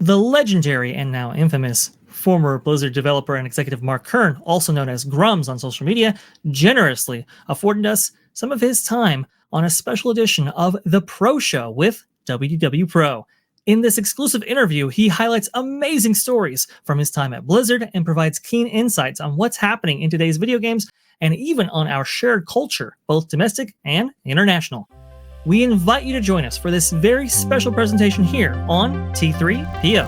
The legendary and now infamous former Blizzard developer and executive Mark Kern, also known as Grummz on social media, generously afforded us some of his time on a special edition of The Pro Show with WDW Pro. In this exclusive interview, he highlights amazing stories from his time at Blizzard and provides keen insights on what's happening in today's video games and even on our shared culture, both domestic and international. We invite you to join us for this very special presentation here on T3PO.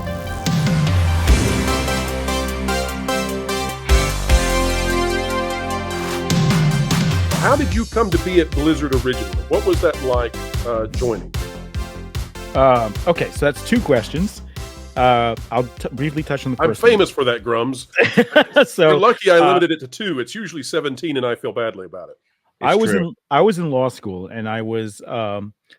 How did you come to be at Blizzard originally? What was that like joining? Okay, so that's two questions. I'll briefly touch on the first. I'm famous for that, Grummz. So you're lucky I limited it to 2. It's usually 17, and I feel badly about it. I was in law school, and I was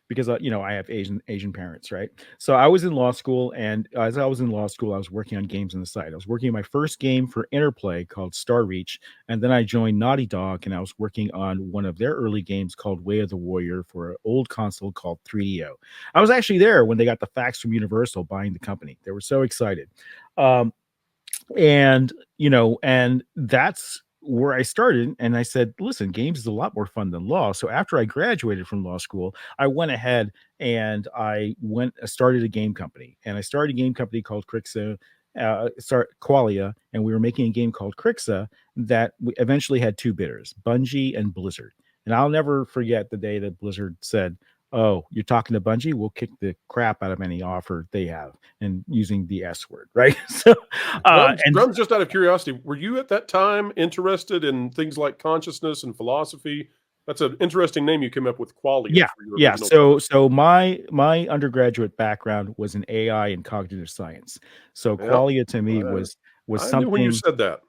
because I have Asian parents, right? So I was in law school, and as I was in law school, I was working on games on the side. I was working on my first game for Interplay called Star Reach, and then I joined Naughty Dog, and I was working on one of their early games called Way of the Warrior for an old console called 3DO. I was actually there when they got the fax from Universal buying the company. They were so excited, and that's where I started. And I said, listen, games is a lot more fun than law. So after I graduated from law school, I went ahead and I started a game company. And I started a game company called Qualia, and we were making a game called Crixa that we eventually had 2 bidders, Bungie and Blizzard. And I'll never forget the day that Blizzard said, "Oh, you're talking to Bungie? We'll kick the crap out of any offer they have," and using the S word, right? So, Grummz, just out of curiosity, were you at that time interested in things like consciousness and philosophy? That's an interesting name you came up with, Qualia. Yeah. So my undergraduate background was in AI and cognitive science. So Qualia to me was something. I knew when you said that.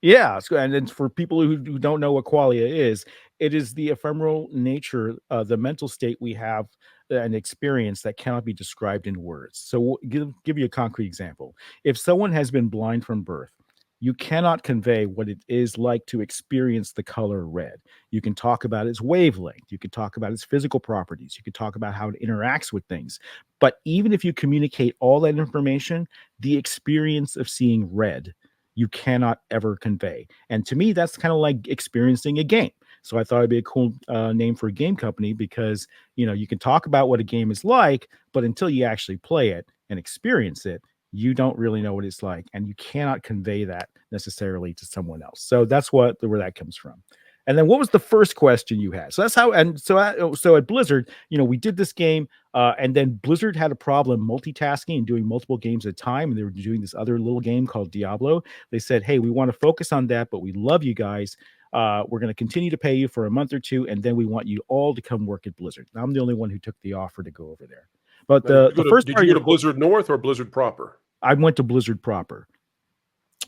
Yeah, and then for people who don't know what qualia is, it is the ephemeral nature, the mental state we have, an experience that cannot be described in words. So we'll give you a concrete example. If someone has been blind from birth, you cannot convey what it is like to experience the color red. You can talk about its wavelength. You can talk about its physical properties. You can talk about how it interacts with things. But even if you communicate all that information, the experience of seeing red, you cannot ever convey. And to me, that's kind of like experiencing a game. So I thought it'd be a cool name for a game company because, you can talk about what a game is like, but until you actually play it and experience it, you don't really know what it's like. And you cannot convey that necessarily to someone else. So that's where that comes from. And then what was the first question you had? So that's how, so at Blizzard, we did this game, and then Blizzard had a problem multitasking and doing multiple games at a time. And they were doing this other little game called Diablo. They said, hey, we want to focus on that, but we love you guys. We're going to continue to pay you for a month or 2, and then we want you all to come work at Blizzard. I'm the only one who took the offer to go over there. But did you go to Blizzard North or Blizzard proper? I went to Blizzard proper.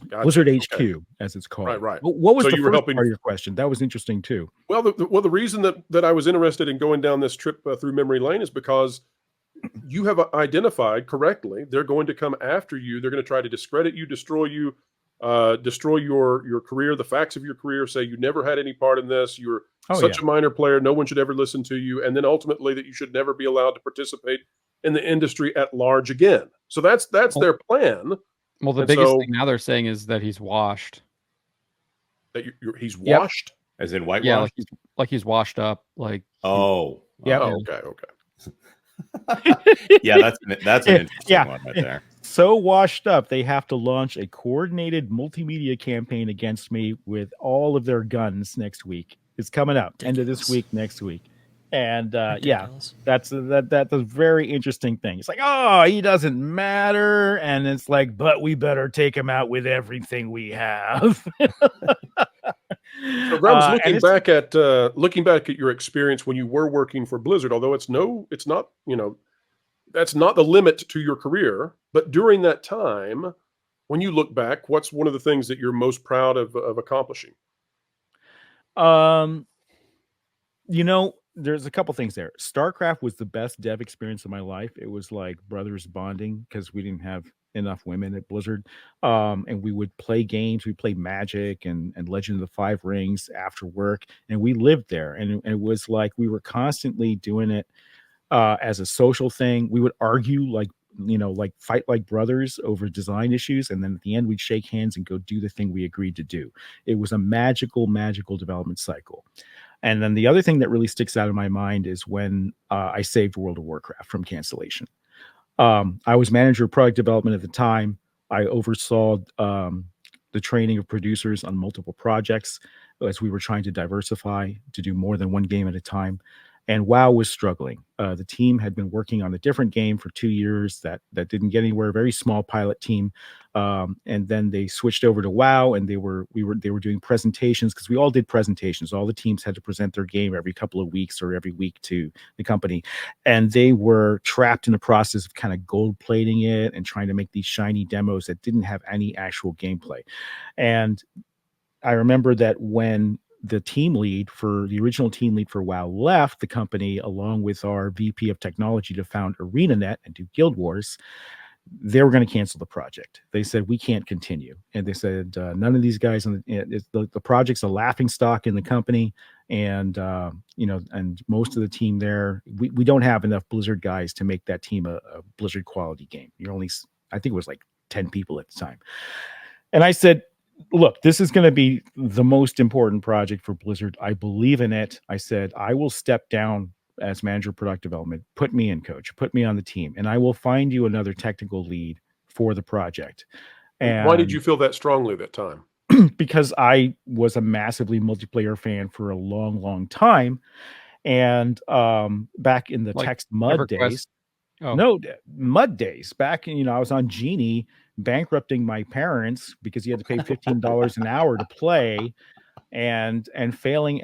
Gotcha. Blizzard HQ, as it's called. Right. What was the first part of your question? That was interesting too. Well, the reason that I was interested in going down this trip through memory lane is because you have identified correctly. They're going to come after you. They're going to try to discredit you, destroy you, destroy your career, the facts of your career. Say you never had any part in this. You're a minor player. No one should ever listen to you. And then ultimately that you should never be allowed to participate in the industry at large again. So that's their plan. Well, the biggest thing now they're saying is that he's washed. That he's washed, as in whitewash. Yeah, like he's washed up. Like Okay. Yeah, that's an interesting one right there. So washed up, they have to launch a coordinated multimedia campaign against me with all of their guns next week. It's coming up end of this week, next week. And that's a very interesting thing. It's like, oh, he doesn't matter, and it's like, but we better take him out with everything we have. So, Grummz, looking back at your experience when you were working for Blizzard, although it's not that's not the limit to your career, but during that time, when you look back, what's one of the things that you're most proud of accomplishing? There's a couple things there. StarCraft was the best dev experience of my life. It was like brothers bonding because we didn't have enough women at Blizzard. And we would play games. We played Magic and Legend of the Five Rings after work. And we lived there. And it was like we were constantly doing it as a social thing. We would argue like like fight like brothers over design issues, and then at the end we'd shake hands and go do the thing we agreed to do. It was a magical development cycle. And then the other thing that really sticks out in my mind is when I saved World of Warcraft from cancellation. I was manager of product development at the time. I oversaw the training of producers on multiple projects as we were trying to diversify to do more than one game at a time. And WoW was struggling. The team had been working on a different game for 2 years that didn't get anywhere. Very small pilot team, and then they switched over to WoW, and they were doing presentations, because we all did presentations. All the teams had to present their game every couple of weeks or every week to the company, and they were trapped in the process of kind of gold plating it and trying to make these shiny demos that didn't have any actual gameplay. And I remember that when the original team lead for WoW left the company, along with our VP of technology, to found ArenaNet and do Guild Wars, they were going to cancel the project. They said, we can't continue. And they said, none of these guys, the project's a laughing stock in the company. And, and most of the team there, we don't have enough Blizzard guys to make that team a Blizzard quality game. I think it was like 10 people at the time. And I said, look, this is going to be the most important project for Blizzard. I believe in it. I said, I will step down as manager of product development. Put me in, coach. Put me on the team, and I will find you another technical lead for the project. And why did you feel that strongly at that time? Because I was a massively multiplayer fan for a long time. And back in the text mud days, mud days back, I was on Genie, bankrupting my parents because you had to pay $15 an hour to play, and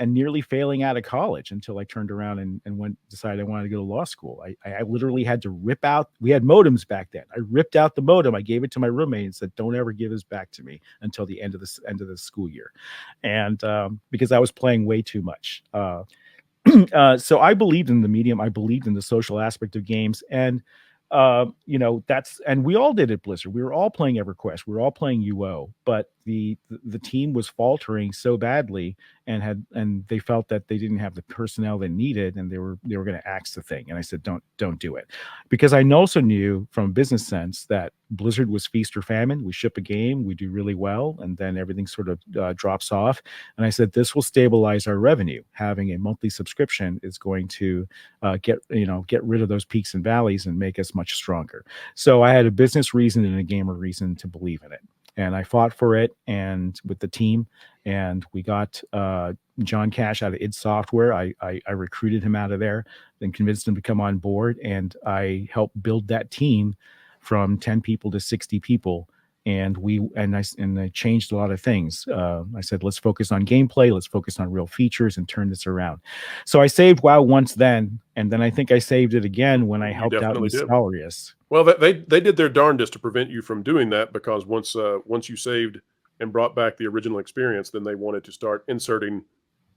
nearly failing out of college until I turned around and decided I wanted to go to law school. I literally had to rip out, we had modems back then. I ripped out the modem. I gave it to my roommate and said, don't ever give this back to me until the end of the school year. And because I was playing way too much. So I believed in the medium. I believed in the social aspect of games, and and we all did at Blizzard. We were all playing EverQuest. We were all playing UO, but the team was faltering so badly, and they felt that they didn't have the personnel they needed, and they were going to axe the thing. And I said, don't do it, because I also knew from a business sense that Blizzard was feast or famine. We ship a game, we do really well, and then everything sort of drops off. And I said, this will stabilize our revenue. Having a monthly subscription is going to get rid of those peaks and valleys and make us much stronger. So I had a business reason and a gamer reason to believe in it. And I fought for it, and with the team, and we got John Cash out of id Software. I recruited him out of there, then convinced him to come on board, and I helped build that team from 10 people to 60 people. And I changed a lot of things. I said, let's focus on gameplay, let's focus on real features, and turn this around. So I saved WoW once then, and then I think I saved it again when I helped out Nostalrius. Well, they did their darndest to prevent you from doing that, because once you saved and brought back the original experience, then they wanted to start inserting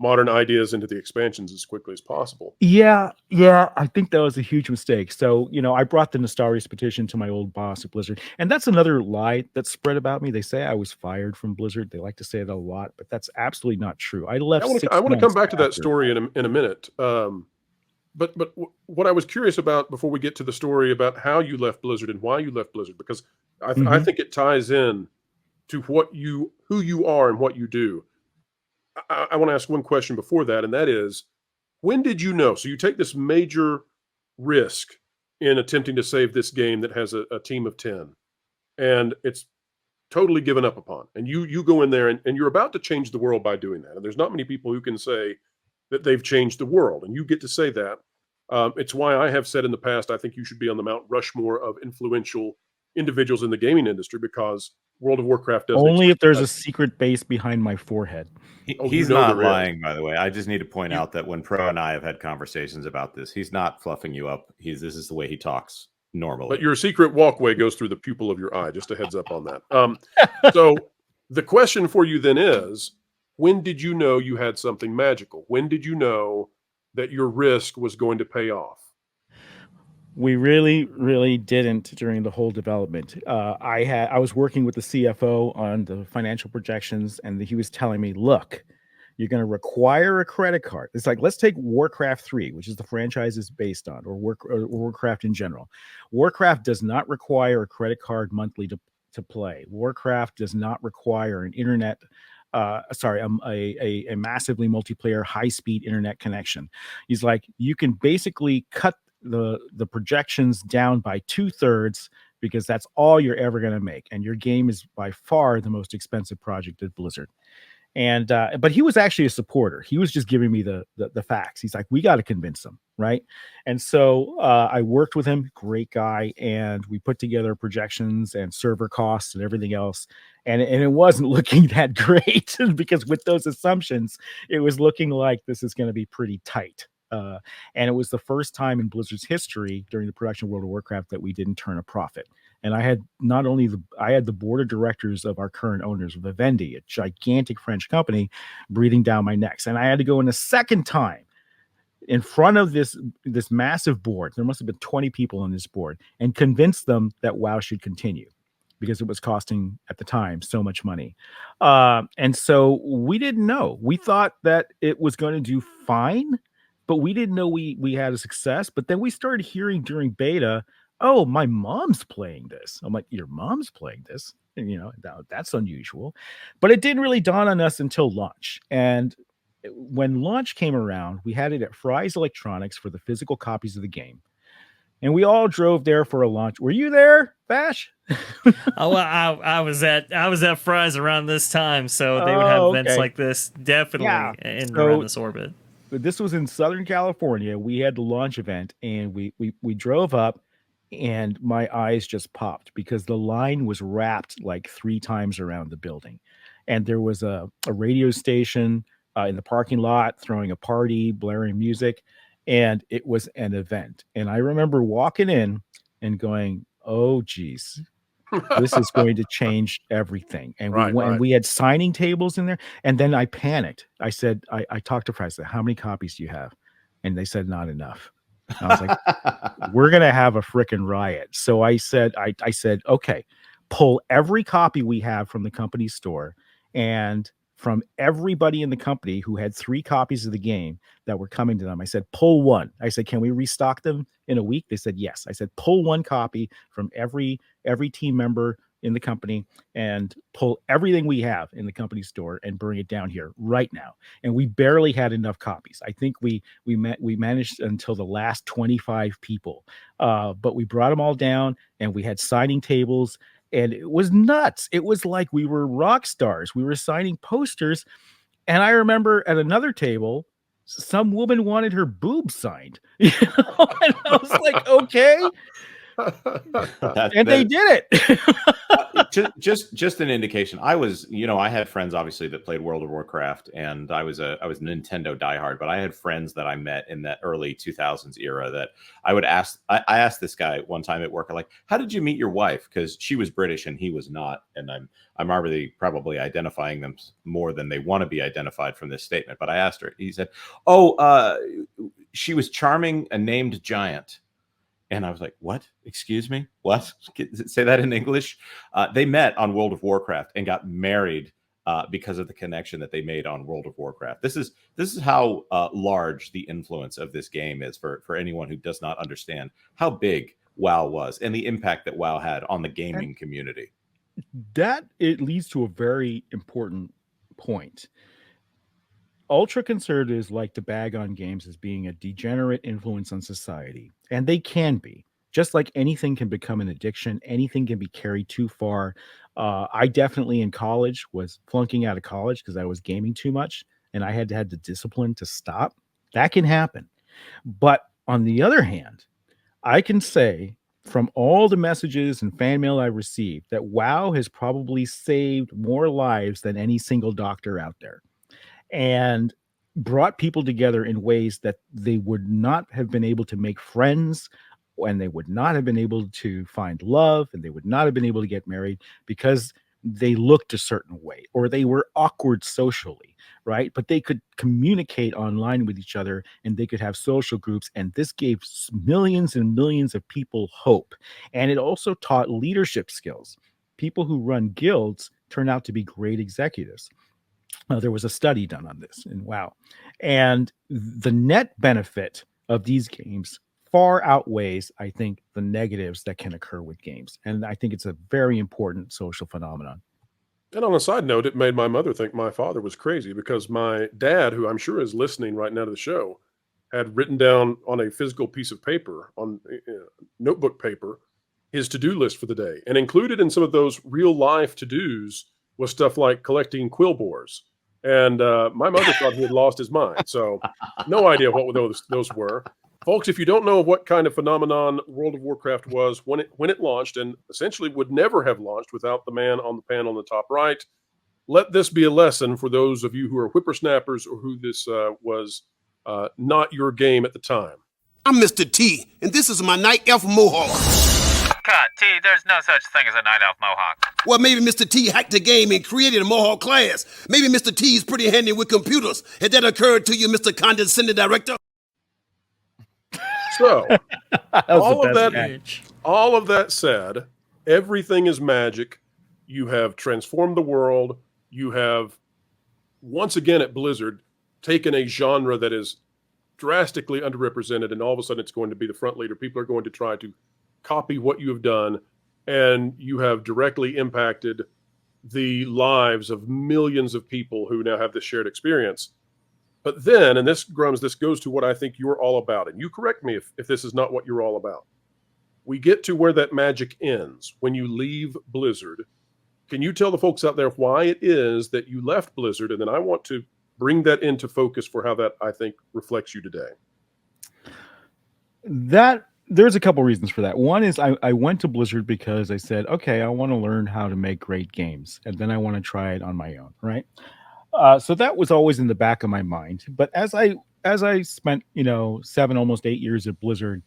modern ideas into the expansions as quickly as possible. Yeah, I think that was a huge mistake. So, I brought the Nostalrius petition to my old boss at Blizzard, and that's another lie that's spread about me. They say I was fired from Blizzard. They like to say it a lot, but that's absolutely not true. I left. I want to come back to that story in a minute. But what I was curious about before we get to the story about how you left Blizzard and why you left Blizzard, because I think it ties in to who you are and what you do. I want to ask one question before that, and that is, when did you know? So you take this major risk in attempting to save this game that has a team of 10, and it's totally given up upon. And you go in there and you're about to change the world by doing that. And there's not many people who can say that they've changed the world, and you get to say that. It's why I have said in the past, I think you should be on the Mount Rushmore of influential individuals in the gaming industry, because World of Warcraft doesn't. Only if there's a secret base behind my forehead. He's not lying, by the way. I just need to point out that when Pro and I have had conversations about this, he's not fluffing you up. This is the way he talks normally. But your secret walkway goes through the pupil of your eye. Just a heads up on that. So the question for you then is, when did you know you had something magical? When did you know that your risk was going to pay off? We really didn't during the whole development. I was working with the CFO on the financial projections, and he was telling me, look, You're going to require a credit card. It's like, let's take Warcraft 3, which is the franchise is based on, or Warcraft in general. Warcraft does not require a credit card monthly to play. Warcraft does not require an internet, a massively multiplayer high-speed internet connection. He's like, you can basically cut the projections down by 2/3 because that's all you're ever going to make. And your game is by far the most expensive project at Blizzard. And but he was actually a supporter. He was just giving me the facts. He's like, we got to convince them, right? And so I worked with him, great guy, and we put together projections and server costs and everything else. And it wasn't looking that great because with those assumptions, it was looking like this is going to be pretty tight. And it was the first time in Blizzard's history during the production of World of Warcraft that we didn't turn a profit. And I had not only the board of directors of our current owners of Vivendi, a gigantic French company, breathing down my necks. And I had to go in a second time in front of this massive board. There must have been 20 people on this board, and convince them that WoW should continue because it was costing at the time so much money. And so we didn't know. We thought that it was going to do fine, but we didn't know we had a success. But then we started hearing during beta, oh, my mom's playing this. I'm like, your mom's playing this? And, that's unusual. But it didn't really dawn on us until launch. And when launch came around, we had it at Fry's Electronics for the physical copies of the game. And we all drove there for a launch. Were you there, Vash? Oh, well, I was at Fry's around this time, so they would have events like this definitely around this orbit. This was in Southern California. We had the launch event, and we drove up, and my eyes just popped because the line was wrapped like 3 times around the building. And there was a radio station in the parking lot throwing a party, blaring music, and it was an event. And I remember walking in and going, oh, geez. This is going to change everything. And we had signing tables in there. And then I panicked. I said, I talked to Fry. I said, how many copies do you have? And they said, not enough. And I was like, we're going to have a freaking riot. So I said, okay, pull every copy we have from the company store and from everybody in the company who had 3 copies of the game that were coming to them. I said, pull one. I said, can we restock them in a week? They said, yes. I said, pull 1 copy from every team member in the company and pull everything we have in the company store and bring it down here right now. And we barely had enough copies. I think we managed until the last 25 people, but we brought them all down and we had signing tables. And it was nuts. It was like we were rock stars. We were signing posters. And I remember at another table, some woman wanted her boobs signed. And I was like, okay. And they did it. just an indication. I was, I had friends obviously that played World of Warcraft, and I was a Nintendo diehard, but I had friends that I met in that early 2000s era that I would ask. I asked this guy one time at work, like, how did you meet your wife? Because she was British and he was not, and I'm already probably identifying them more than they want to be identified from this statement. But I asked her. He said, she was charming a named giant. And I was like, what? Excuse me? What? Say that in English? They met on World of Warcraft and got married because of the connection that they made on World of Warcraft. This is how large the influence of this game is for anyone who does not understand how big WoW was and the impact that WoW had on the gaming community. That it leads to a very important point. Ultra conservatives like to bag on games as being a degenerate influence on society, and they can be. Just like anything can become an addiction, anything can be carried too far. I definitely in college was flunking out of college because I was gaming too much, and I had to have the discipline to stop. That can happen. But on the other hand, I can say from all the messages and fan mail I received that WoW has probably saved more lives than any single doctor out there, and brought people together in ways that they would not have been able to make friends, and they would not have been able to find love, and they would not have been able to get married because they looked a certain way or they were awkward socially, right? But they could communicate online with each other and they could have social groups. And this gave millions and millions of people hope. And it also taught leadership skills. People who run guilds turn out to be great executives. There was a study done on this, and wow. And the net benefit of these games far outweighs, I think, the negatives that can occur with games. And I think it's a very important social phenomenon. And on a side note, it made my mother think my father was crazy because my dad, who I'm sure is listening right now to the show, had written down on a physical piece of paper, on notebook paper, his to-do list for the day. And included in some of those real life to-dos was stuff like collecting quill bores. And my mother thought he had lost his mind. So no idea what those were. Folks, if you don't know what kind of phenomenon World of Warcraft was when it launched, and essentially would never have launched without the man on the panel in the top right, let this be a lesson for those of you who are whippersnappers or who this was not your game at the time. I'm Mr. T, and this is my Night Elf Mohawk. Cut, T, there's no such thing as a Night Elf Mohawk. Well, maybe Mr. T hacked the game and created a Mohawk class. Maybe Mr. T is pretty handy with computers. Had that occurred to you, Mr. Condescending Director? So, all of Huge. that said, everything is magic. You have transformed the world. You have, once again at Blizzard, taken a genre that is drastically underrepresented, and all of a sudden it's going to be the front leader. People are going to try to copy what you have done, and you have directly impacted the lives of millions of people who now have this shared experience. But then, and this, Grummz, this goes to what I think you're all about, and you correct me if this is not what you're all about. We get to where that magic ends when you leave Blizzard. Can you tell the folks out there why it is that you left Blizzard? And then I want to bring that into focus for how that, I think, reflects you today. There's a couple reasons for that. One is I went to Blizzard because I said, okay, I want to learn how to make great games, and then I want to try it on my own, right? So that was always in the back of my mind. But as I spent 7, almost 8 years at Blizzard,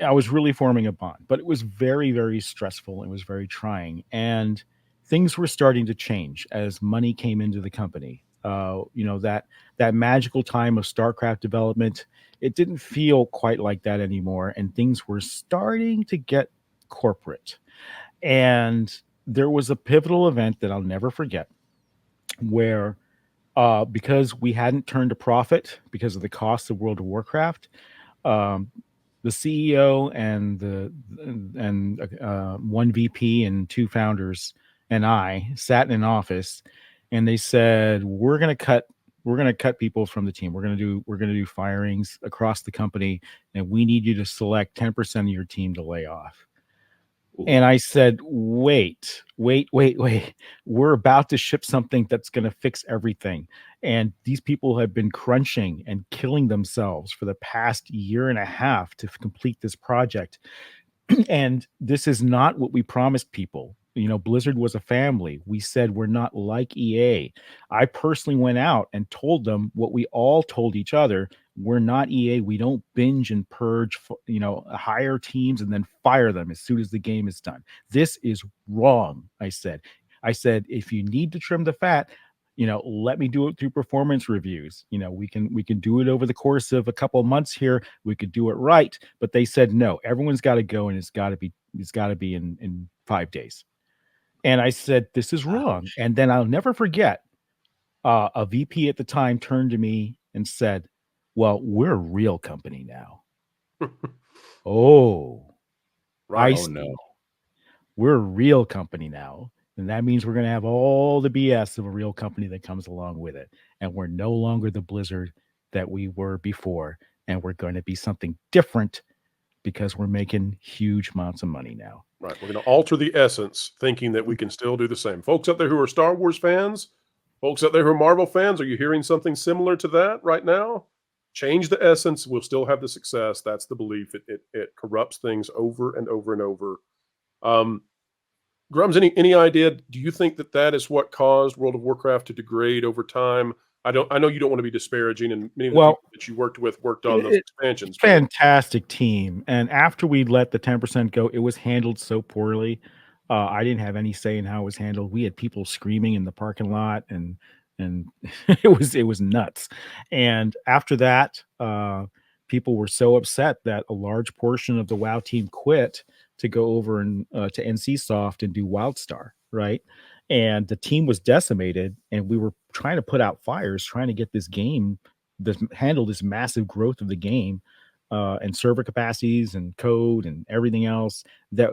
I was really forming a bond. But it was very, very stressful. It was very trying, and things were starting to change as money came into the company. That magical time of StarCraft development, it didn't feel quite like that anymore, and things were starting to get corporate. And there was a pivotal event that I'll never forget, where because we hadn't turned a profit because of the cost of World of Warcraft, the CEO and one VP and 2 founders and I sat in an office, and they said, we're going to cut people from the team. We're going to do firings across the company, and we need you to select 10% of your team to lay off. And I said, wait. We're about to ship something that's going to fix everything. And these people have been crunching and killing themselves for the past year and a half to complete this project. And this is not what we promised people. Blizzard was a family. We said we're not like EA. I personally went out and told them what we all told each other. We're not EA. We don't binge and purge, hire teams and then fire them as soon as the game is done. This is wrong, I said. If you need to trim the fat, let me do it through performance reviews. We can do it over the course of a couple of months here. We could do it right. But they said, no, everyone's got to go, and it's got to be in 5 days. And I said, this is wrong. And then I'll never forget, a VP at the time turned to me and said, well, we're a real company now. Right. No. We're a real company now. And that means we're going to have all the BS of a real company that comes along with it. And we're no longer the Blizzard that we were before. And we're going to be something different because we're making huge amounts of money now. Right. We're going to alter the essence, thinking that we can still do the same. Folks out there who are Star Wars fans, folks out there who are Marvel fans, are you hearing something similar to that right now? Change the essence. We'll still have the success. That's the belief. It corrupts things over and over and over. Grummz, any idea? Do you think that is what caused World of Warcraft to degrade over time? I know you don't want to be disparaging, and many of the people that you worked on those expansions. Fantastic team. And after we let the 10% go, it was handled so poorly. I didn't have any say in how it was handled. We had people screaming in the parking lot, and it was nuts. And after that, people were so upset that a large portion of the WoW team quit to go over and to NCSoft and do WildStar, right? and the team was decimated, and we were trying to put out fires, trying to get this game, handle this massive growth of the game, and server capacities and code and everything else, that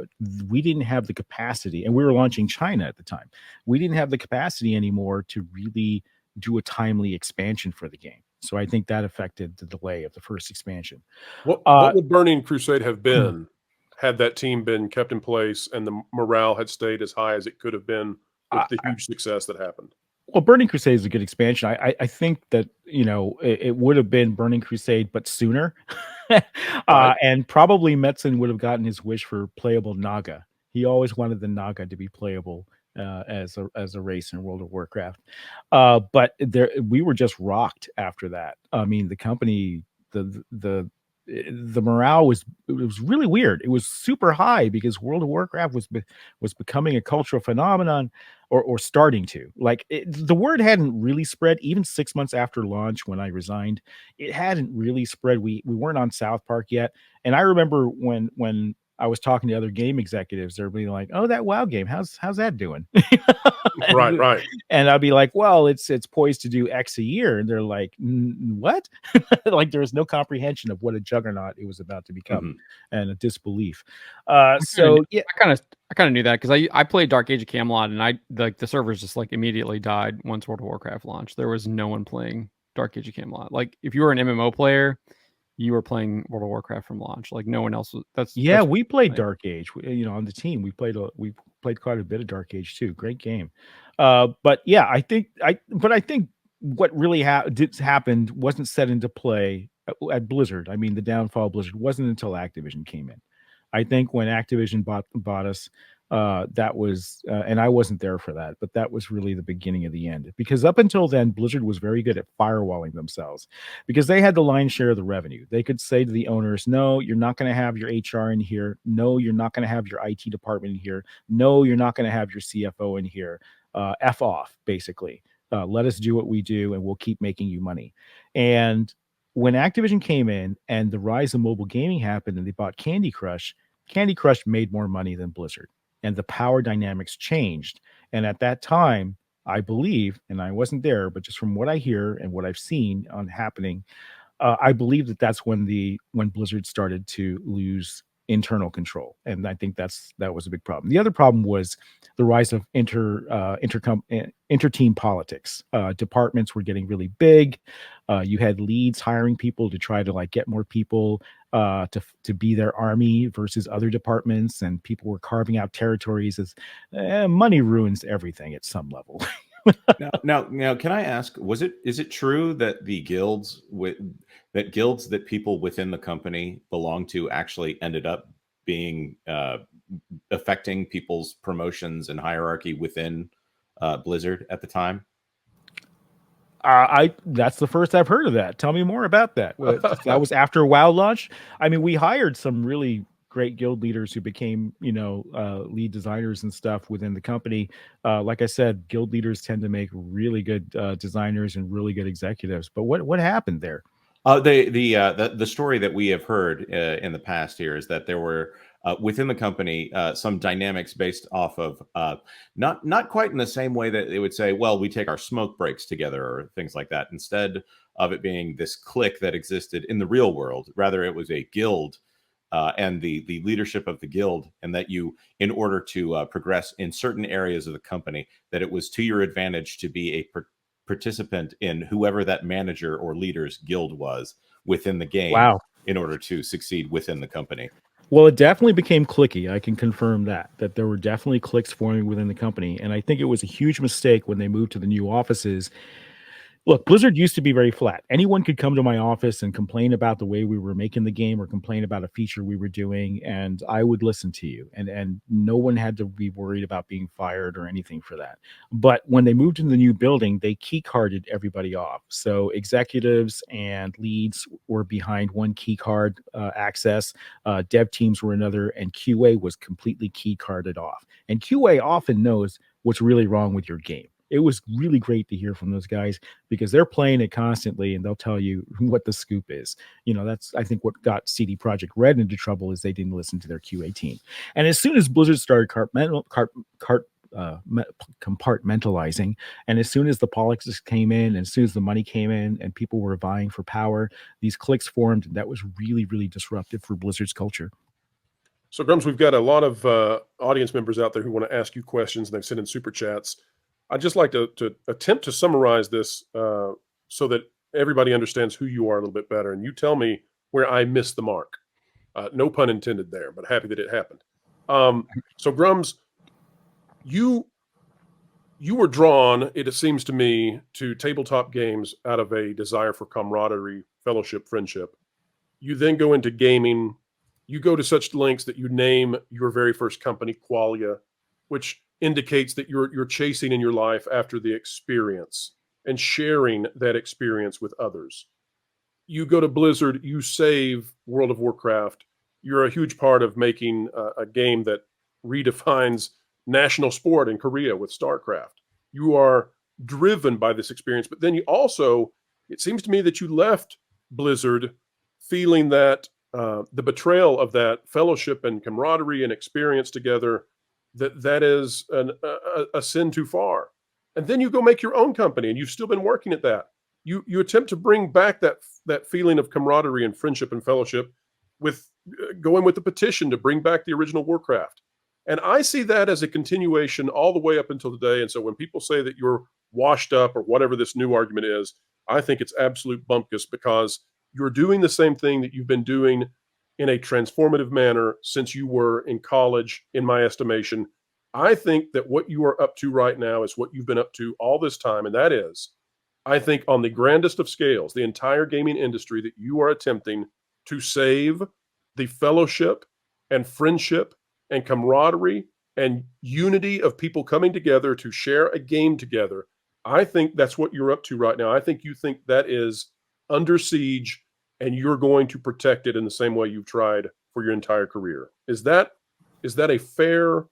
we didn't have the capacity. And we were launching China at the time. We didn't have the capacity anymore to really do a timely expansion for the game. So I think that affected the delay of the first expansion. What would Burning Crusade have been had that team been kept in place and the morale had stayed as high as it could have been with the huge success that happened? Well, Burning Crusade is a good expansion. I think that, it would have been Burning Crusade, but sooner. Right. And probably Metzen would have gotten his wish for playable Naga. He always wanted the Naga to be playable as a race in World of Warcraft. But we were just rocked after that. I mean, the company, the morale was really weird. It was super high because World of Warcraft was becoming a cultural phenomenon, or starting to. Like, the word hadn't really spread even 6 months after launch when I resigned. It hadn't really spread. We weren't on South Park yet, and I remember when I was talking to other game executives, they're being like, "Oh, that WoW game, how's that doing?" Right. And I'd be like, "Well, it's poised to do X a year," and they're like, "What?" Like, there was no comprehension of what a juggernaut it was about to become, and a disbelief. So yeah, I kind of knew that because I played Dark Age of Camelot, and the servers just like immediately died once World of Warcraft launched. There was no one playing Dark Age of Camelot. Like, if you were an MMO player, you were playing World of Warcraft from launch. Like, no one else was. We played Dark Age. On the team, we played quite a bit of Dark Age too. Great game. But yeah, I think what really happened wasn't set into play at Blizzard. I mean, the downfall of Blizzard wasn't until Activision came in. I think when Activision bought us, that was, and I wasn't there for that, but that was really the beginning of the end. Because up until then, Blizzard was very good at firewalling themselves, because they had the lion's share of the revenue. They could say to the owners, "No, you're not going to have your HR in here. No, you're not going to have your IT department in here. No, you're not going to have your CFO in here. F off, basically. Let us do what we do, and we'll keep making you money." And when Activision came in and the rise of mobile gaming happened and they bought Candy Crush made more money than Blizzard, and the power dynamics changed. And at that time, I believe, and I wasn't there, but just from what I hear and what I've seen on happening, I believe that's when Blizzard started to lose internal control, and I think that was a big problem. The other problem was the rise of inter-team politics. Departments were getting really big. You had leads hiring people to try to get more people to be their army versus other departments, and people were carving out territories. As money ruins everything at some level. Now, can I ask? Is it true that the guilds that people within the company belong to actually ended up being affecting people's promotions and hierarchy within Blizzard at the time? That's the first I've heard of that. Tell me more about that. That was after WoW launch. I mean, we hired some really great guild leaders who became, lead designers and stuff within the company. Like I said, guild leaders tend to make really good designers and really good executives. But what happened there? The story that we have heard in the past here is that there were within the company some dynamics based off of not quite in the same way that they would say, well, we take our smoke breaks together or things like that. Instead of it being this clique that existed in the real world, rather it was a guild and the leadership of the guild, and that you, in order to progress in certain areas of the company, that it was to your advantage to be a participant in whoever that manager or leader's guild was within the game. Wow. In order to succeed within the company. Well, it definitely became cliquey. I can confirm that there were definitely cliques forming within the company. And I think it was a huge mistake when they moved to the new offices. Look, Blizzard used to be very flat. Anyone could come to my office and complain about the way we were making the game or complain about a feature we were doing, and I would listen to you. And no one had to be worried about being fired or anything for that. But when they moved into the new building, they keycarded everybody off. So executives and leads were behind one keycard access, dev teams were another, and QA was completely keycarded off. And QA often knows what's really wrong with your game. It was really great to hear from those guys because they're playing it constantly and they'll tell you what the scoop is. That's, I think, what got CD Projekt Red into trouble is they didn't listen to their QA team. And as soon as Blizzard started compartmentalizing. And as soon as the politics came in, and as soon as the money came in, and people were vying for power, these cliques formed, and that was really, really disruptive for Blizzard's culture. So, Grummz, we've got a lot of audience members out there who want to ask you questions, and they've sent in super chats. I'd just like to attempt to summarize this so that everybody understands who you are a little bit better. And you tell me where I missed the mark. No pun intended there, but happy that it happened. So, Grummz, you were drawn, it seems to me, to tabletop games out of a desire for camaraderie, fellowship, friendship. You then go into gaming. You go to such lengths that you name your very first company, Qualia, which indicates that you're chasing in your life after the experience and sharing that experience with others. You go to Blizzard, you save World of Warcraft. You're a huge part of making a game that redefines national sport in Korea with StarCraft. You are driven by this experience, but then you also, it seems to me that you left Blizzard feeling that the betrayal of that fellowship and camaraderie and experience together, that is a sin too far. And then you go make your own company, and you've still been working at that. You attempt to bring back that feeling of camaraderie and friendship and fellowship with going with the petition to bring back the original Warcraft. And I see that as a continuation all the way up until today. And so when people say that you're washed up or whatever this new argument is, I think it's absolute bumpkus, because you're doing the same thing that you've been doing in a transformative manner since you were in college, in my estimation. I think that what you are up to right now is what you've been up to all this time. And that is, I think, on the grandest of scales, the entire gaming industry, that you are attempting to save the fellowship and friendship and camaraderie and unity of people coming together to share a game together. I think that's what you're up to right now. I think you think that is under siege, and you're going to protect it in the same way you've tried for your entire career. Is that a fair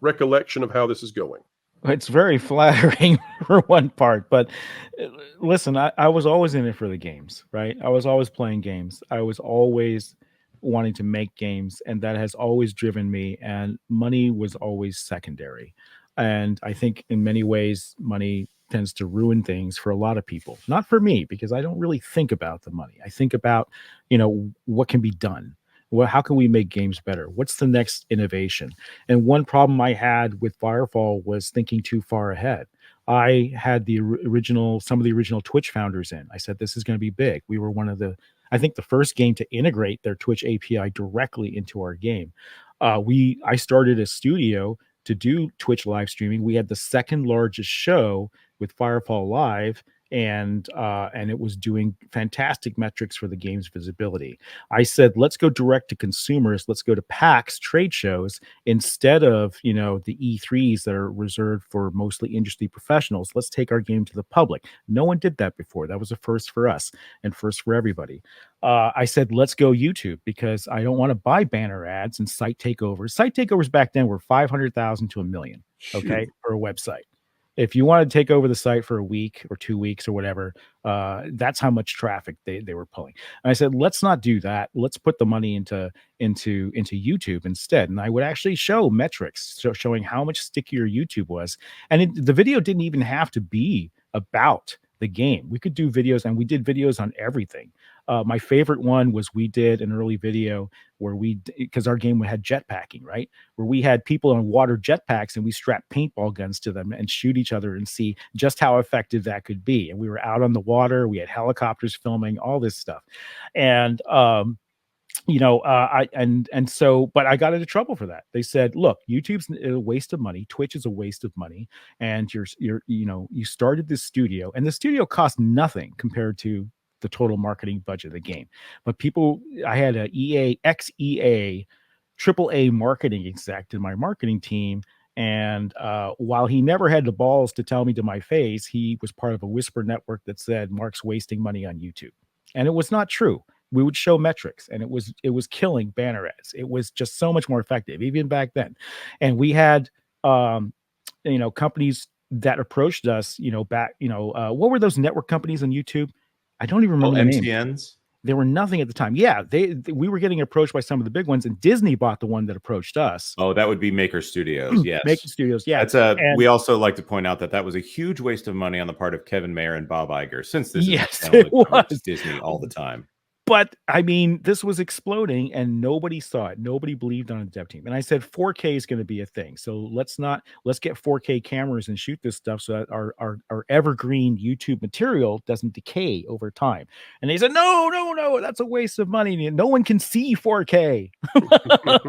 recollection of how this is going? It's very flattering for one part, but listen, I was always in it for the games, right? I was always playing games. I was always wanting to make games, and that has always driven me, and money was always secondary. And I think in many ways, money tends to ruin things for a lot of people. Not for me, because I don't really think about the money. I think about, what can be done. Well, how can we make games better? What's the next innovation? And one problem I had with Firefall was thinking too far ahead. I had some of the original Twitch founders in. I said, this is going to be big. We were I think the first game to integrate their Twitch API directly into our game. I started a studio to do Twitch live streaming. We had the second largest show with Firefall Live, and it was doing fantastic metrics for the game's visibility. I said, let's go direct to consumers. Let's go to PAX trade shows instead of, the E3s that are reserved for mostly industry professionals. Let's take our game to the public. No one did that before. That was a first for us and first for everybody. I said, let's go YouTube, because I don't want to buy banner ads and site takeovers. Site takeovers back then were 500,000 to $1 million, okay, for a website. If you want to take over the site for a week or 2 weeks or whatever, that's how much traffic they were pulling. And I said, let's not do that. Let's put the money into YouTube instead. And I would actually show metrics showing how much stickier YouTube was. And the video didn't even have to be about the game. We could do videos, and we did videos on everything. My favorite one was we did an early video where because our game had jetpacking, right? Where we had people on water jetpacks, and we strapped paintball guns to them and shoot each other and see just how effective that could be. And we were out on the water. We had helicopters filming, all this stuff. And, but I got into trouble for that. They said, look, YouTube's a waste of money. Twitch is a waste of money. And you started this studio, and the studio cost nothing compared to the total marketing budget of the game. But I had a ex-EA AAA marketing exec in my marketing team. And while he never had the balls to tell me to my face, he was part of a whisper network that said Mark's wasting money on YouTube. And it was not true. We would show metrics, and it was killing banner ads. It was just so much more effective, even back then. And we had, companies that approached us, what were those network companies on YouTube? I don't even remember the name. MCNs. They were nothing at the time. Yeah, we were getting approached by some of the big ones, and Disney bought the one that approached us. Oh, that would be Maker Studios. Yes, Maker Studios. Yeah, we also like to point out that was a huge waste of money on the part of Kevin Mayer and Bob Iger. Since this is a channel that covers Disney all the time. But I mean, this was exploding and nobody saw it. Nobody believed on a dev team. And I said 4K is going to be a thing. So let's get 4K cameras and shoot this stuff so that our evergreen YouTube material doesn't decay over time. And they said, no, that's a waste of money. No one can see 4K.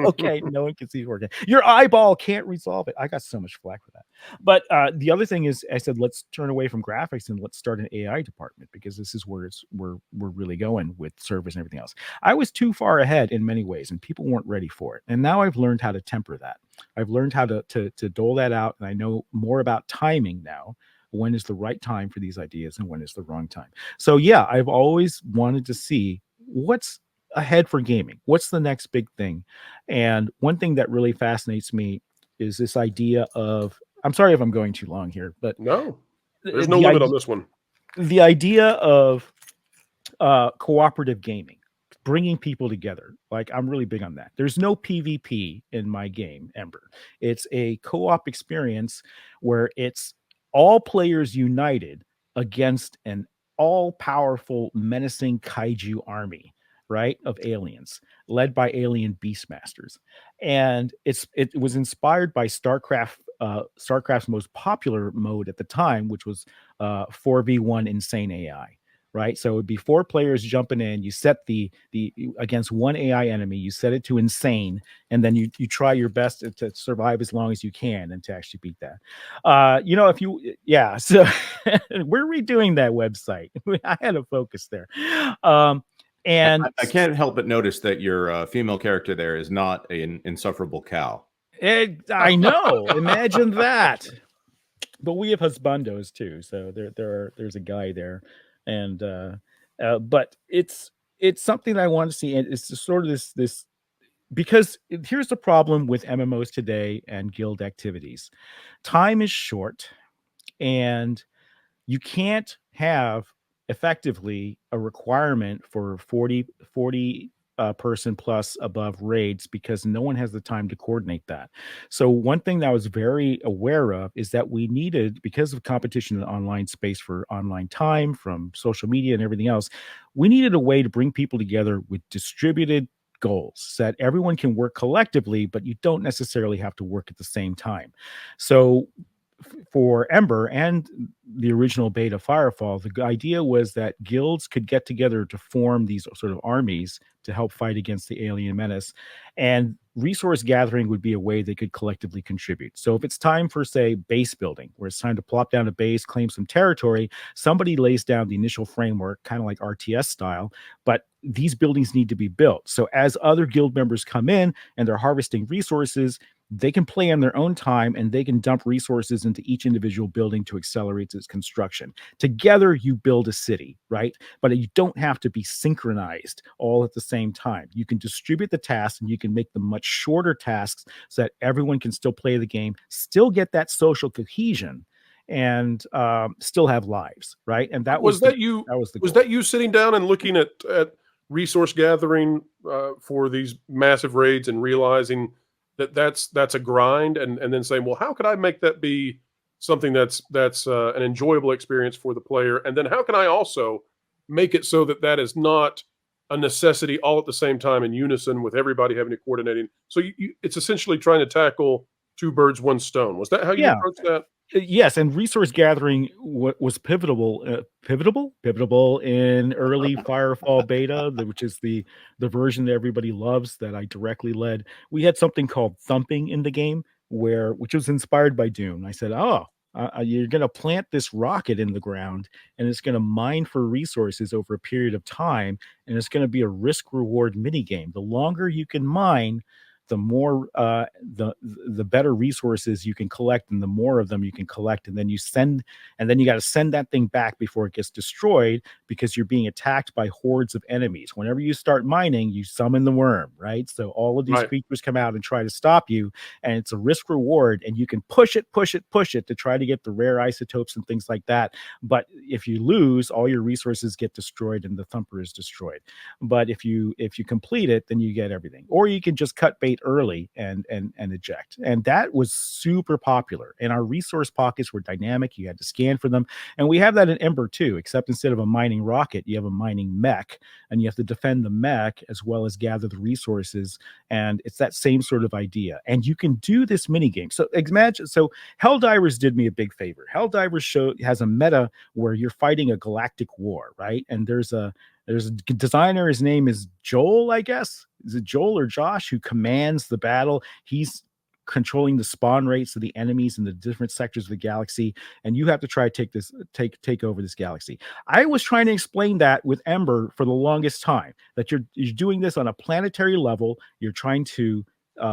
Okay, no one can see 4K. Your eyeball can't resolve it. I got so much flack for that. But the other thing is, I said, let's turn away from graphics and let's start an AI department, because this is where we're really going with servers and everything else. I was too far ahead in many ways, and people weren't ready for it. And now I've learned how to temper that. I've learned how to dole that out, and I know more about timing now. When is the right time for these ideas, and when is the wrong time? So yeah, I've always wanted to see what's ahead for gaming. What's the next big thing? And one thing that really fascinates me is this idea of, I'm sorry if I'm going too long here, but no, there's no limit on this one. The idea of cooperative gaming, bringing people together. Like, I'm really big on that. There's no PvP in my game, Ember. It's a co-op experience where it's all players united against an all-powerful, menacing kaiju army, right, of aliens led by alien beastmasters. And it was inspired by StarCraft's most popular mode at the time, which was 4v1 insane AI. Right, so it would be 4 players jumping in. You set the against one AI enemy. You set it to insane, and then you try your best to survive as long as you can and to actually beat that. So we're redoing that website. I had a focus there, and I can't help but notice that your female character there is not an insufferable cow. I know. Imagine that. But we have husbandos too, so there's a guy there. And but it's something that I want to see, and it's just sort of this because here's the problem with MMOs today and guild activities. Time is short, and you can't have effectively a requirement for 40 person plus above raids, because no one has the time to coordinate that. So one thing that I was very aware of is that we needed, because of competition in the online space for online time from social media and everything else, we needed a way to bring people together with distributed goals so that everyone can work collectively, but you don't necessarily have to work at the same time. So for Ember and the original beta Firefall, the idea was that guilds could get together to form these sort of armies to help fight against the alien menace, and resource gathering would be a way they could collectively contribute. So if it's time for, say, base building, where it's time to plop down a base, claim some territory, somebody lays down the initial framework, kind of like RTS style, but these buildings need to be built. So as other guild members come in and they're harvesting resources, they can play on their own time, and they can dump resources into each individual building to accelerate its construction. Together, you build a city, right? But you don't have to be synchronized all at the same time. You can distribute the tasks, and you can make them much shorter tasks so that everyone can still play the game, still get that social cohesion, and still have lives, right? And that was that you sitting down and looking at resource gathering for these massive raids and realizing that's a grind, and then saying, well, how could I make that be something that's an enjoyable experience for the player, and then how can I also make it so that is not a necessity all at the same time in unison with everybody having to coordinating. So it's essentially trying to tackle 2 birds, 1 stone. Was that how you approached that? Yes, and resource gathering was pivotal in early Firefall beta, which is the version that everybody loves, that I directly led. We had something called thumping in the game, which was inspired by Doom. I said, you're going to plant this rocket in the ground, and it's going to mine for resources over a period of time, and it's going to be a risk-reward mini game. The longer you can mine, the more the better resources you can collect, and the more of them you can collect, and then you got to send that thing back before it gets destroyed, because you're being attacked by hordes of enemies. Whenever you start mining, you summon the worm, right? So all of these Right. creatures come out and try to stop you, and it's a risk reward, and you can push it to try to get the rare isotopes and things like that. But if you lose, all your resources get destroyed and the thumper is destroyed. But if you complete it, then you get everything. Or you can just cut bait early and eject. And that was super popular. And our resource pockets were dynamic. You had to scan for them. And we have that in Ember too, except instead of a mining rocket, you have a mining mech, and you have to defend the mech as well as gather the resources. And it's that same sort of idea. And you can do this mini game. So imagine, so Helldivers did me a big favor. Helldivers has a meta where you're fighting a galactic war, right? And there's a designer, his name is Joel, I guess. Is it Joel or Josh, who commands the battle? He's controlling the spawn rates of the enemies in the different sectors of the galaxy, and you have to try to take over this galaxy. I was trying to explain that with Ember for the longest time, that you're doing this on a planetary level. You're trying to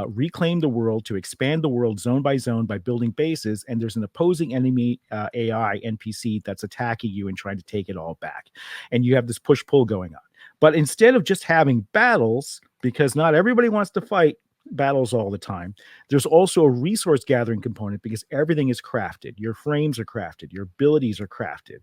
reclaim the world, to expand the world zone by zone by building bases, and there's an opposing enemy AI NPC that's attacking you and trying to take it all back, and you have this push-pull going on. But instead of just having battles, because not everybody wants to fight battles all the time, there's also a resource gathering component, because everything is crafted. Your frames are crafted, your abilities are crafted,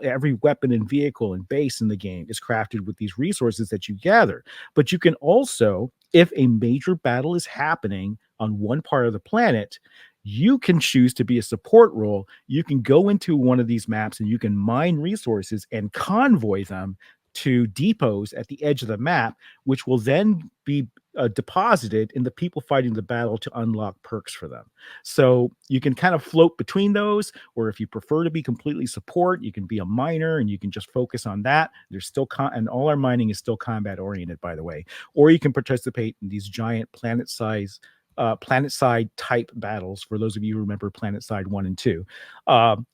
every weapon and vehicle and base in the game is crafted with these resources that you gather. But you can also, if a major battle is happening on one part of the planet, you can choose to be a support role. You can go into one of these maps and you can mine resources and convoy them to depots at the edge of the map, which will then be deposited in the people fighting the battle to unlock perks for them. So you can kind of float between those, or if you prefer to be completely support, you can be a miner and you can just focus on that. There's still and all our mining is still combat oriented, by the way. Or you can participate in these giant planet-side type battles, for those of you who remember PlanetSide 1 and 2,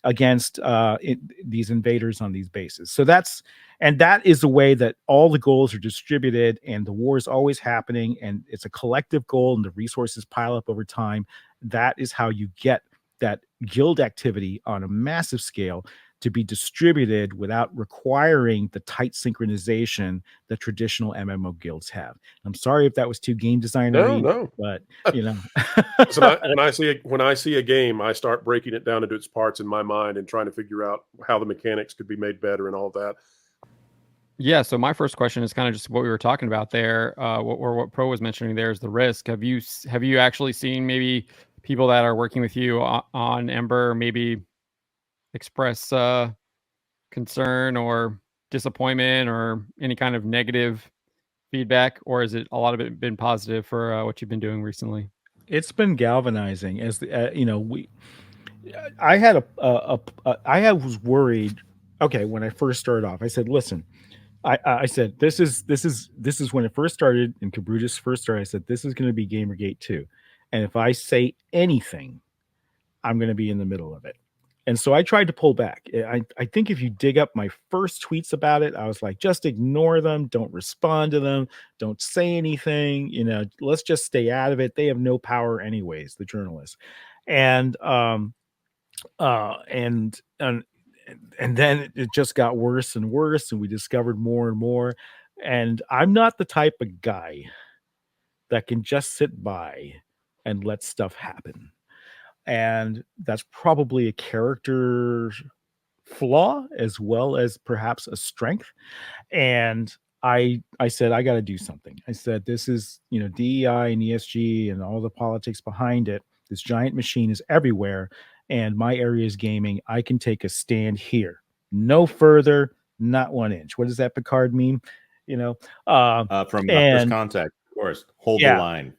against these invaders on these bases. So that is the way that all the goals are distributed, and the war is always happening, and it's a collective goal, and the resources pile up over time. That is how you get that guild activity on a massive scale to be distributed without requiring the tight synchronization that traditional MMO guilds have. I'm sorry if that was too game designery, No. but you know. So when I see a game, I start breaking it down into its parts in my mind and trying to figure out how the mechanics could be made better and all that. Yeah, so my first question is kind of just what we were talking about there, what Pro was mentioning there is the risk. Have you actually seen maybe people that are working with you on Ember maybe express concern or disappointment or any kind of negative feedback, or is it a lot of it been positive for what you've been doing recently? It's been galvanizing, as I was worried. Okay, when I first started off, I said, listen, I said, this is when it first started, and Kabrutus first started. I said, this is going to be Gamergate 2. And if I say anything, I'm going to be in the middle of it. And so I tried to pull back. I think if you dig up my first tweets about it, I was like, just ignore them. Don't respond to them. Don't say anything. Let's just stay out of it. They have no power anyways, the journalists. And then it just got worse and worse, and we discovered more and more. And I'm not the type of guy that can just sit by and let stuff happen. And that's probably a character flaw as well as perhaps a strength. And I said, I got to do something. I said, this is, DEI and ESG and all the politics behind it. This giant machine is everywhere, and my area is gaming. I can take a stand here. No further, not 1 inch. What does that Picard mean? From first contact, of course. Hold the line.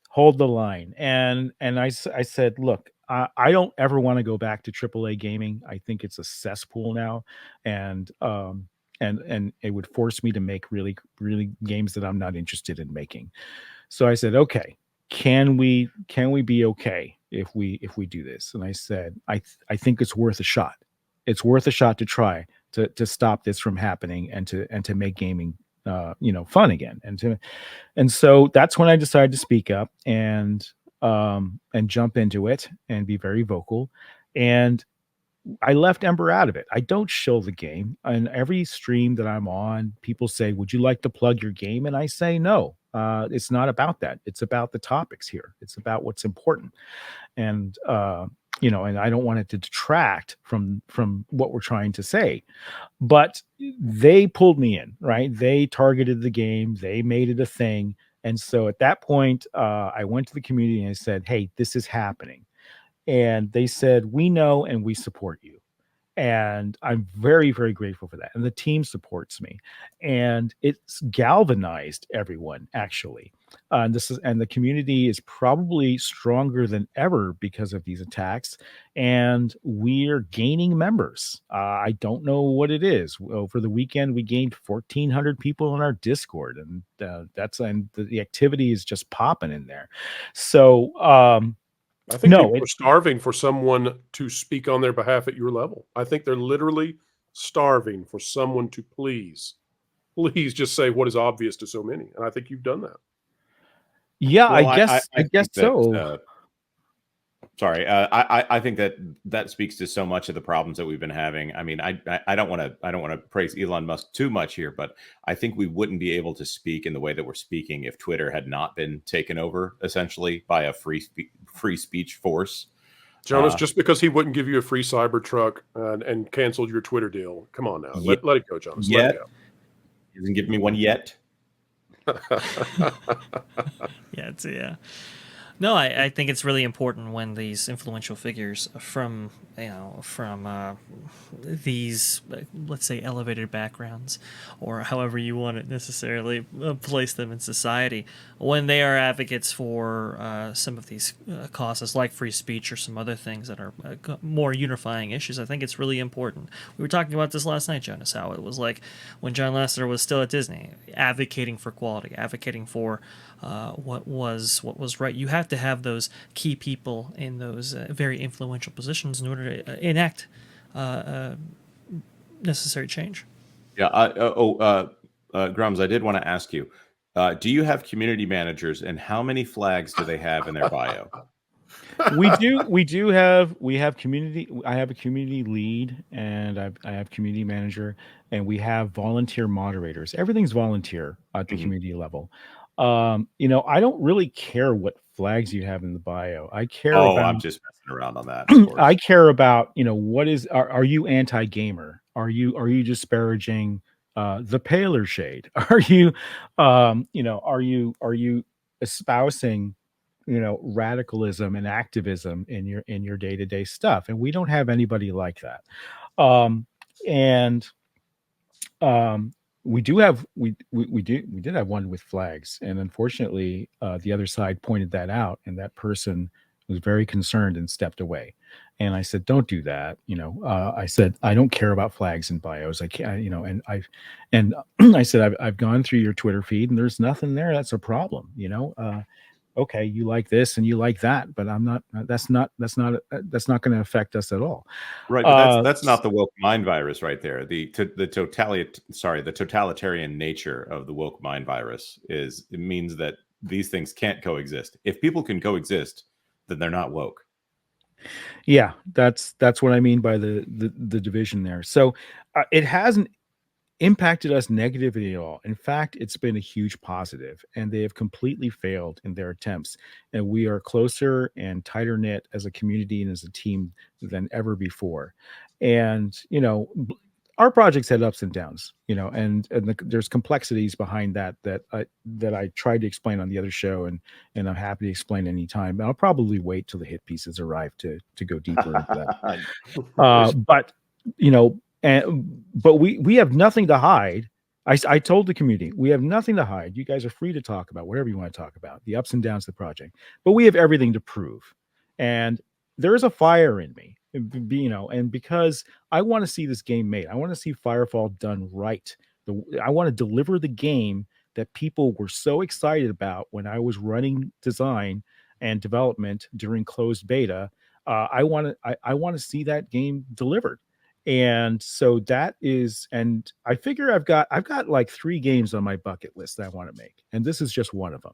Hold the line. And I said, look, I don't ever want to go back to AAA gaming. I think it's a cesspool now, and it would force me to make really, really games that I'm not interested in making. So I said, okay, can we be okay if we do this? And I said, I think it's worth a shot. It's worth a shot to try to stop this from happening and to make gaming fun again. And so that's when I decided to speak up and jump into it and be very vocal. And I left Ember out of it. I don't shill the game. And every stream that I'm on, people say, "Would you like to plug your game?" And I say, "No, it's not about that. It's about the topics here. It's about what's important." And and I don't want it to detract from what we're trying to say. But they pulled me in, right? They targeted the game. They made it a thing. And so at that point, I went to the community and I said, "Hey, this is happening." And they said, "We know and we support you." And I'm very, very grateful for that. And the team supports me. And it's galvanized everyone, actually. And the community is probably stronger than ever because of these attacks. And we're gaining members. I don't know what it is. Over the weekend, we gained 1,400 people in our Discord. And the activity is just popping in there. So, I think people are starving for someone to speak on their behalf at your level. I think they're literally starving for someone to please just say what is obvious to so many. And I think you've done that. Yeah, Well, I guess so. I think that speaks to so much of the problems that we've been having. I mean, I don't want to praise Elon Musk too much here, but I think we wouldn't be able to speak in the way that we're speaking if Twitter had not been taken over essentially by a free speech force. Jonas, just because he wouldn't give you a free Cybertruck and canceled your Twitter deal, come on now, let it go, Jonas. Let it go. He hasn't given me one yet. Yeah. No, I think it's really important when these influential figures from these, let's say, elevated backgrounds, or however you want to necessarily place them in society, when they are advocates for some of these causes like free speech or some other things that are more unifying issues. I think it's really important. We were talking about this last night, Jonas, how it was like when John Lasseter was still at Disney, advocating for quality, advocating for what was right. You have to have those key people in those very influential positions in order to enact necessary change. Yeah. Grummz, I did want to ask you, do you have community managers, and how many flags do they have in their bio? We have community. I have a community lead, and I have community manager, and we have volunteer moderators. Everything's volunteer at the community level. I don't really care what flags you have in the bio. I care about. I'm just messing around on that. Of course. I care about, what is, are you anti-gamer? Are you disparaging the paler shade? Are you, are you espousing, radicalism and activism in your day-to-day stuff? And we don't have anybody like that. We did have one with flags, and unfortunately, the other side pointed that out, and that person was very concerned and stepped away. And I said, "Don't do that." I said, "I don't care about flags and bios. I can't, and I said, I've gone through your Twitter feed, and there's nothing there that's a problem. Okay, you like this and you like that, but I'm not. That's not going to affect us at all." Right, but that's not the woke mind virus right there. The totalitarian nature of the woke mind virus it means that these things can't coexist. If people can coexist, then they're not woke. Yeah, that's what I mean by the division there. So it hasn't impacted us negatively at all. In fact, it's been a huge positive, and they have completely failed in their attempts. And we are closer and tighter knit as a community and as a team than ever before. And our projects had ups and downs, and there's complexities behind that I tried to explain on the other show, and I'm happy to explain anytime. And I'll probably wait till the hit pieces arrive to go deeper into that. But we have nothing to hide. I told the community, we have nothing to hide. You guys are free to talk about whatever you want to talk about, the ups and downs of the project, but we have everything to prove. And there is a fire in me, and because I want to see this game made, I want to see Firefall done right. I want to deliver the game that people were so excited about when I was running design and development during closed beta. I want to see that game delivered. And so that is, and I figure I've got like 3 games on my bucket list that I want to make, and this is just one of them.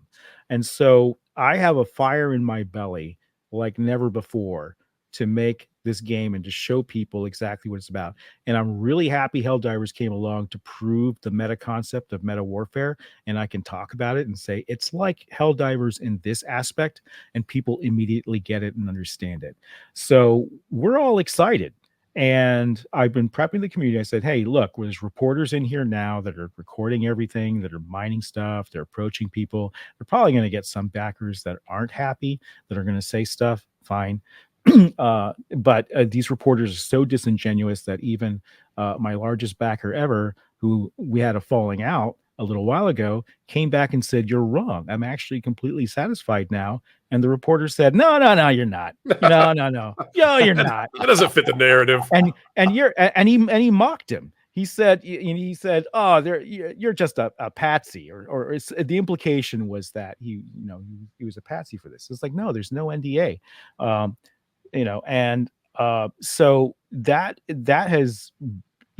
And so I have a fire in my belly like never before to make this game and to show people exactly what it's about. And I'm really happy Helldivers came along to prove the meta concept of meta warfare, and I can talk about it and say it's like Helldivers in this aspect, and people immediately get it and understand it. So we're all excited. And I've been prepping the community. I said, hey, look, there's reporters in here now that are recording everything, that are mining stuff, they're approaching people. They're probably going to get some backers that aren't happy, that are going to say stuff. Fine. But these reporters are so disingenuous that even my largest backer ever, who we had a falling out a little while ago, came back and said, you're wrong. I'm actually completely satisfied now. And the reporter said, no, you're not. No, you're not. That doesn't fit the narrative. And he mocked him. He said, oh, you're just a patsy, or it's, the implication was that he was a patsy for this. It's like, no, there's no NDA. So that has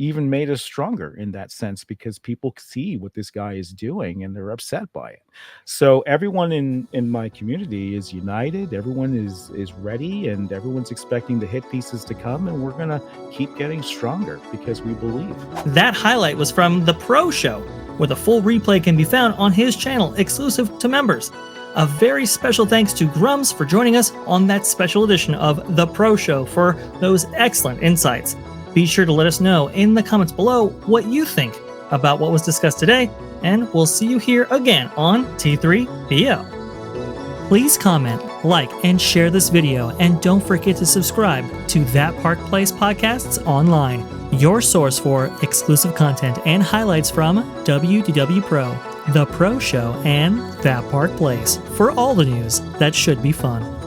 even made us stronger in that sense, because people see what this guy is doing and they're upset by it. So everyone in my community is united. Everyone is ready, and everyone's expecting the hit pieces to come, and we're going to keep getting stronger because we believe. That highlight was from the Pro Show, where the full replay can be found on his channel exclusive to members. A very special thanks to Grummz for joining us on that special edition of the Pro Show for those excellent insights. Be sure to let us know in the comments below what you think about what was discussed today, and we'll see you here again on T3PO. Please comment, like, and share this video, and don't forget to subscribe to That Park Place Podcasts Online, your source for exclusive content and highlights from WDW Pro, The Pro Show, and That Park Place for all the news that should be fun.